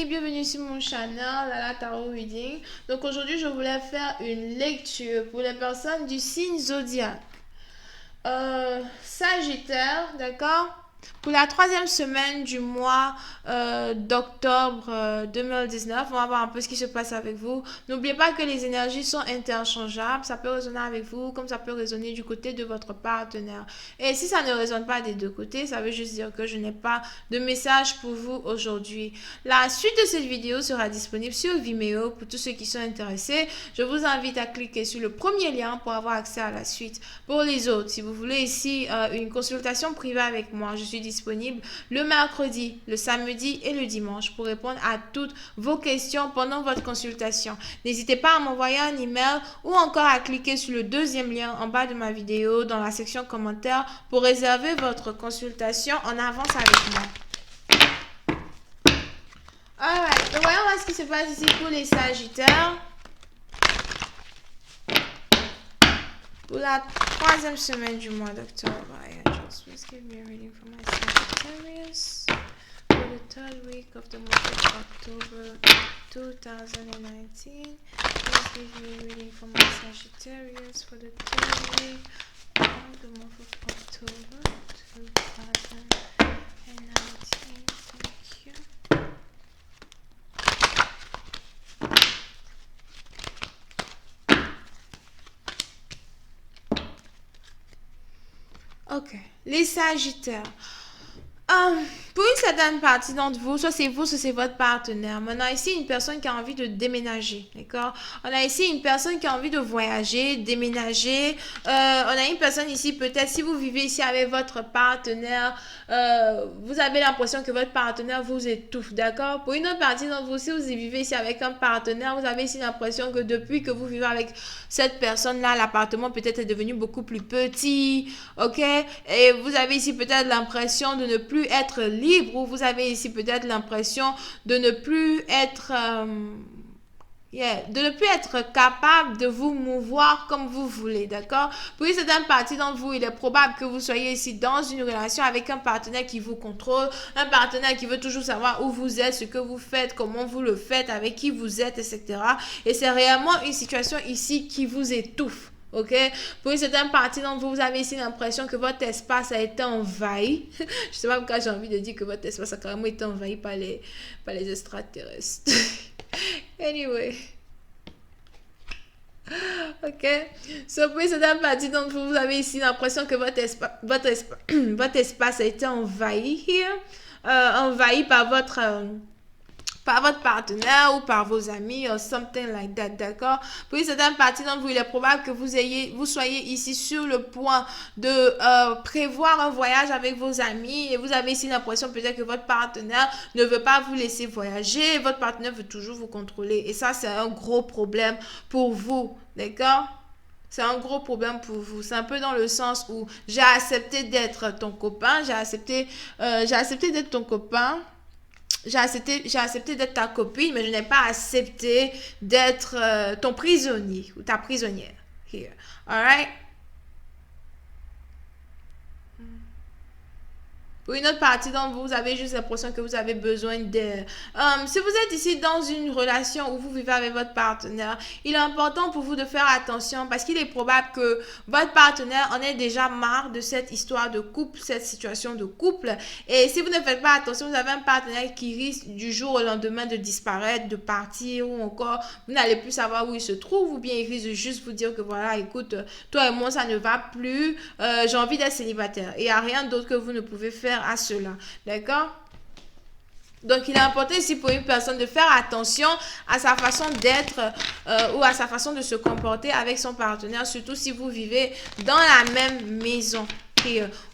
amis, bienvenue sur mon channel Lala Tarot Reading. Donc aujourd'hui je voulais faire une lecture pour les personnes du signe zodiaque Sagittaire, d'accord? Pour la troisième semaine du mois d'octobre 2019, on va voir un peu ce qui se passe avec vous. N'oubliez pas que les énergies sont interchangeables. Ça peut résonner avec vous comme ça peut résonner du côté de votre partenaire. Et si ça ne résonne pas des deux côtés, ça veut juste dire que je n'ai pas de message pour vous aujourd'hui. La suite de cette vidéo sera disponible sur Vimeo pour tous ceux qui sont intéressés. Je vous invite à cliquer sur le premier lien pour avoir accès à la suite. Pour les autres, si vous voulez ici une consultation privée avec moi, je suis disponible le mercredi, le samedi et le dimanche pour répondre à toutes vos questions pendant votre consultation. N'hésitez pas à m'envoyer un email ou encore à cliquer sur le deuxième lien en bas de ma vidéo dans la section commentaires pour réserver votre consultation en avance avec moi. Alright, donc voyons voir ce qui se passe ici pour les Sagittaires. Pour la troisième semaine du mois d'octobre, please give me a reading for my Sagittarius for the third week of the month of October 2019. Please give me a reading for my Sagittarius for the third week of the month of October 2019. Thank you. Ok, les Sagittaires. Pour une certaine partie d'entre vous, soit c'est vous, soit c'est votre partenaire. Maintenant, ici, une personne qui a envie de déménager, d'accord? On a ici une personne qui a envie de voyager, déménager. On a une personne ici, peut-être, si vous vivez ici avec votre partenaire, vous avez l'impression que votre partenaire vous étouffe, d'accord? Pour une autre partie d'entre vous, si vous vivez ici avec un partenaire, vous avez ici l'impression que depuis que vous vivez avec cette personne-là, l'appartement peut-être est devenu beaucoup plus petit, ok? Et vous avez ici peut-être l'impression de ne plus être libre, ou vous avez ici peut-être l'impression de ne plus être de ne plus être capable de vous mouvoir comme vous voulez, d'accord? Pour une certaine partie d'entre vous, il est probable que vous soyez ici dans une relation avec un partenaire qui vous contrôle, un partenaire qui veut toujours savoir où vous êtes, ce que vous faites, comment vous le faites, avec qui vous êtes, etc. Et c'est réellement une situation ici qui vous étouffe. Ok, pour une certaine partie d'entre vous, vous avez ici l'impression que votre espace a été envahi. Je sais pas pourquoi j'ai envie de dire que votre espace a carrément été envahi par les extraterrestres. Anyway. Ok. So, pour une certaine partie d'entre vous, vous avez ici l'impression que votre espace a été envahi here. Envahi par votre partenaire ou par vos amis or something like that, d'accord? Pour une certaine partie d'entre vous, il est probable que vous soyez ici sur le point de prévoir un voyage avec vos amis et vous avez ici l'impression peut-être que votre partenaire ne veut pas vous laisser voyager, votre partenaire veut toujours vous contrôler et ça, c'est un gros problème pour vous, d'accord? C'est un gros problème pour vous. C'est un peu dans le sens où j'ai accepté d'être ton copain, j'ai accepté d'être ton copain, j'ai accepté d'être ta copine, mais je n'ai pas accepté d'être ton prisonnier ou ta prisonnière. Here. Alright? Pour une autre partie d'entre vous, vous avez juste l'impression que vous avez besoin d'aide. Si vous êtes ici dans une relation où vous vivez avec votre partenaire, il est important pour vous de faire attention parce qu'il est probable que votre partenaire en ait déjà marre de cette histoire de couple, cette situation de couple. Et si vous ne faites pas attention, vous avez un partenaire qui risque du jour au lendemain de disparaître, de partir ou encore vous n'allez plus savoir où il se trouve ou bien il risque de juste vous dire que voilà, écoute, toi et moi ça ne va plus, j'ai envie d'être célibataire. Et il n'y a rien d'autre que vous ne pouvez faire à cela, d'accord? Donc, il est important ici pour une personne de faire attention à sa façon d'être ou à sa façon de se comporter avec son partenaire, surtout si vous vivez dans la même maison.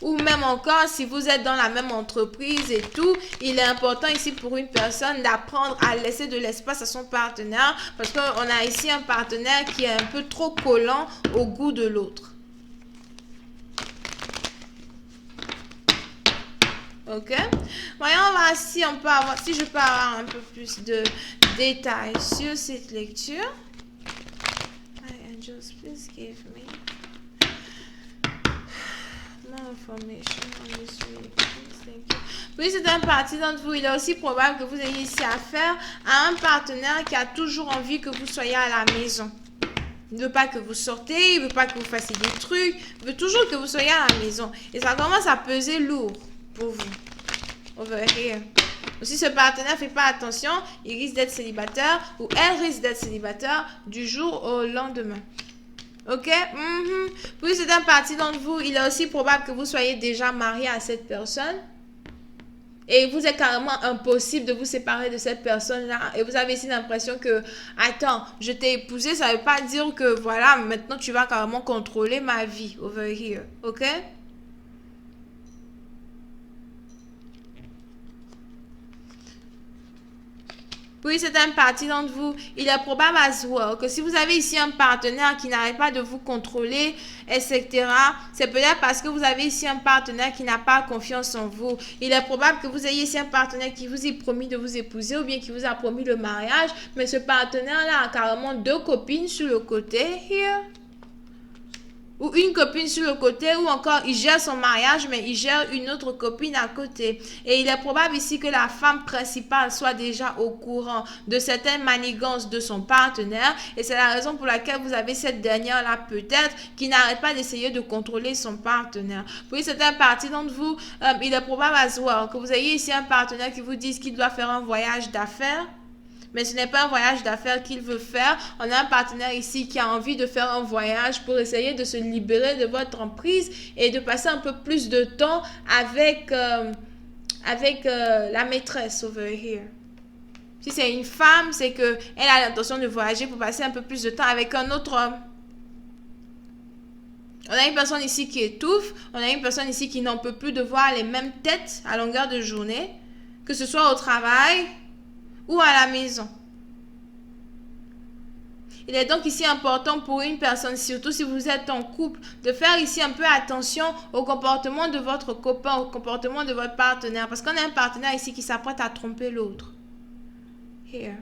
Ou même encore, si vous êtes dans la même entreprise et tout, il est important ici pour une personne d'apprendre à laisser de l'espace à son partenaire parce qu'on a ici un partenaire qui est un peu trop collant au goût de l'autre. Ok, voyons voir si on peut avoir, si je peux avoir un peu plus de détails sur cette lecture. My angels, please give me More information on this week. Thank you. Oui, c'est un parti d'entre vous. Il est aussi probable que vous ayez ici affaire à un partenaire qui a toujours envie que vous soyez à la maison. Il ne veut pas que vous sortez, il ne veut pas que vous fassiez des trucs, il veut toujours que vous soyez à la maison. Et ça commence à peser lourd pour vous. Over here. Si ce partenaire ne fait pas attention, il risque d'être célibataire ou elle risque d'être célibataire du jour au lendemain. Ok? Puis c'est un parti d'entre vous. Il est aussi probable que vous soyez déjà marié à cette personne. Et vous êtes carrément impossible de vous séparer de cette personne-là. Et vous avez ici l'impression que, attends, je t'ai épousé, ça ne veut pas dire que, voilà, maintenant tu vas carrément contrôler ma vie. Over here. Ok? Oui, c'est un parti d'entre vous. Il est probable as well que si vous avez ici un partenaire qui n'arrête pas de vous contrôler, etc., c'est peut-être parce que vous avez ici un partenaire qui n'a pas confiance en vous. Il est probable que vous ayez ici un partenaire qui vous ait promis de vous épouser ou bien qui vous a promis le mariage, mais ce partenaire-là a carrément 2 copines sur le côté. Here. Ou une copine sur le côté, ou encore il gère son mariage, mais il gère une autre copine à côté. Et il est probable ici que la femme principale soit déjà au courant de certaines manigances de son partenaire. Et c'est la raison pour laquelle vous avez cette dernière-là peut-être qui n'arrête pas d'essayer de contrôler son partenaire. Puis c'est un parti d'entre vous, il est probable as well que vous ayez ici un partenaire qui vous dise qu'il doit faire un voyage d'affaires. Mais ce n'est pas un voyage d'affaires qu'il veut faire. On a un partenaire ici qui a envie de faire un voyage pour essayer de se libérer de votre emprise et de passer un peu plus de temps avec, la maîtresse over here. Si c'est une femme, c'est qu'elle a l'intention de voyager pour passer un peu plus de temps avec un autre homme. On a une personne ici qui étouffe. On a une personne ici qui n'en peut plus de voir les mêmes têtes à longueur de journée, que ce soit au travail ou à la maison. Il est donc ici important pour une personne, surtout si vous êtes en couple, de faire ici un peu attention au comportement de votre copain, au comportement de votre partenaire. Parce qu'on a un partenaire ici qui s'apprête à tromper l'autre. Here.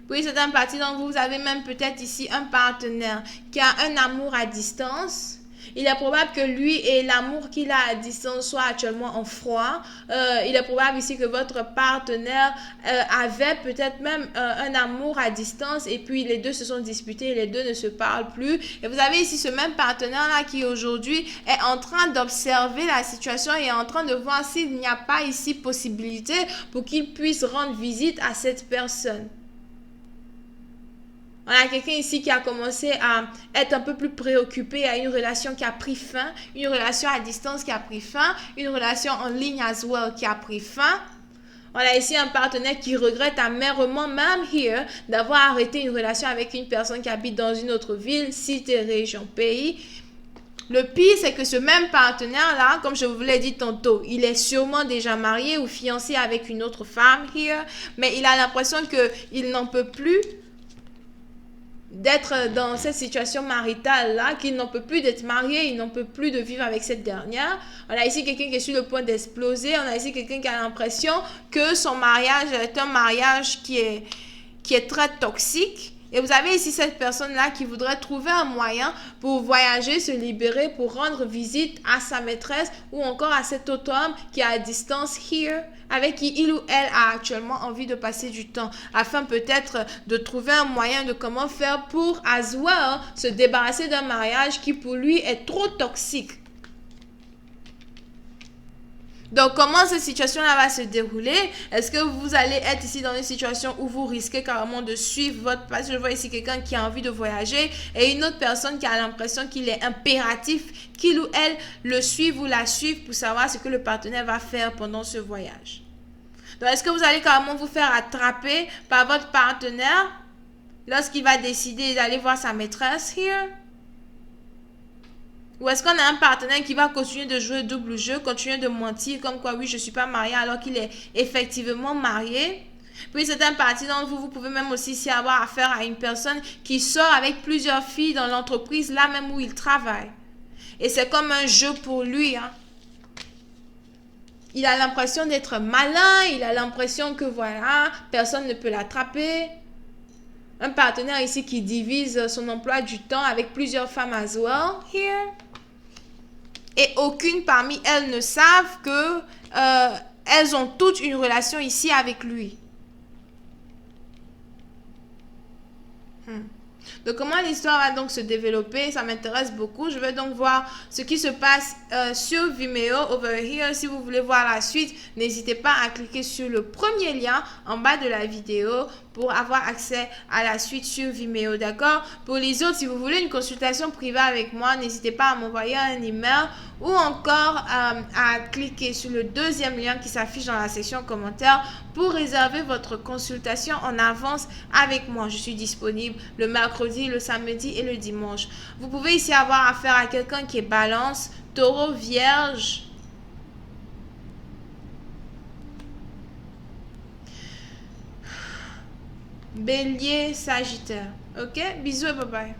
Oui, c'est un parti dont vous avez même peut-être ici un partenaire qui a un amour à distance. Il est probable que lui et l'amour qu'il a à distance soient actuellement en froid. Il est probable ici que votre partenaire avait peut-être même un amour à distance et puis les deux se sont disputés et les deux ne se parlent plus. Et vous avez ici ce même partenaire-là qui aujourd'hui est en train d'observer la situation et est en train de voir s'il n'y a pas ici possibilité pour qu'il puisse rendre visite à cette personne. On a quelqu'un ici qui a commencé à être un peu plus préoccupé à une relation qui a pris fin, une relation à distance qui a pris fin, une relation en ligne as well qui a pris fin. On a ici un partenaire qui regrette amèrement, même here, d'avoir arrêté une relation avec une personne qui habite dans une autre ville, cité, région, pays. Le pire, c'est que ce même partenaire-là, comme je vous l'ai dit tantôt, il est sûrement déjà marié ou fiancé avec une autre femme here, mais il a l'impression qu'il n'en peut plus d'être dans cette situation maritale-là, qu'il n'en peut plus d'être marié, il n'en peut plus de vivre avec cette dernière. On a ici quelqu'un qui est sur le point d'exploser, on a ici quelqu'un qui a l'impression que son mariage est un mariage qui est très toxique. Et vous avez ici cette personne-là qui voudrait trouver un moyen pour voyager, se libérer, pour rendre visite à sa maîtresse ou encore à cet autre homme qui est à distance here, avec qui il ou elle a actuellement envie de passer du temps, afin peut-être de trouver un moyen de comment faire pour as well se débarrasser d'un mariage qui pour lui est trop toxique. Donc, comment cette situation-là va se dérouler? Est-ce que vous allez être ici dans une situation où vous risquez carrément de suivre votre passe? Je vois ici quelqu'un qui a envie de voyager et une autre personne qui a l'impression qu'il est impératif qu'il ou elle le suive ou la suive pour savoir ce que le partenaire va faire pendant ce voyage. Donc, est-ce que vous allez carrément vous faire attraper par votre partenaire lorsqu'il va décider d'aller voir sa maîtresse here? Ou est-ce qu'on a un partenaire qui va continuer de jouer double jeu, continuer de mentir comme quoi oui je ne suis pas marié alors qu'il est effectivement marié? Puis c'est un parti d'entre vous, vous pouvez même aussi avoir affaire à une personne qui sort avec plusieurs filles dans l'entreprise là même où il travaille. Et c'est comme un jeu pour lui. Hein. Il a l'impression d'être malin, il a l'impression que voilà, personne ne peut l'attraper. un partenaire ici qui divise son emploi du temps avec plusieurs femmes as well here. Et aucune parmi elles ne savent que elles ont toutes une relation ici avec lui. Donc, comment l'histoire va donc se développer, ça m'intéresse beaucoup. Je vais donc voir ce qui se passe sur Vimeo, over here. Si vous voulez voir la suite, n'hésitez pas à cliquer sur le premier lien en bas de la vidéo pour avoir accès à la suite sur Vimeo, d'accord? Pour les autres, si vous voulez une consultation privée avec moi, n'hésitez pas à m'envoyer un email ou encore à cliquer sur le deuxième lien qui s'affiche dans la section commentaires pour réserver votre consultation en avance avec moi. Je suis disponible le mercredi, le samedi et le dimanche. Vous pouvez ici avoir affaire à quelqu'un qui est balance, taureau, vierge. Bélier, sagittaire. Ok? Bisous et bye bye.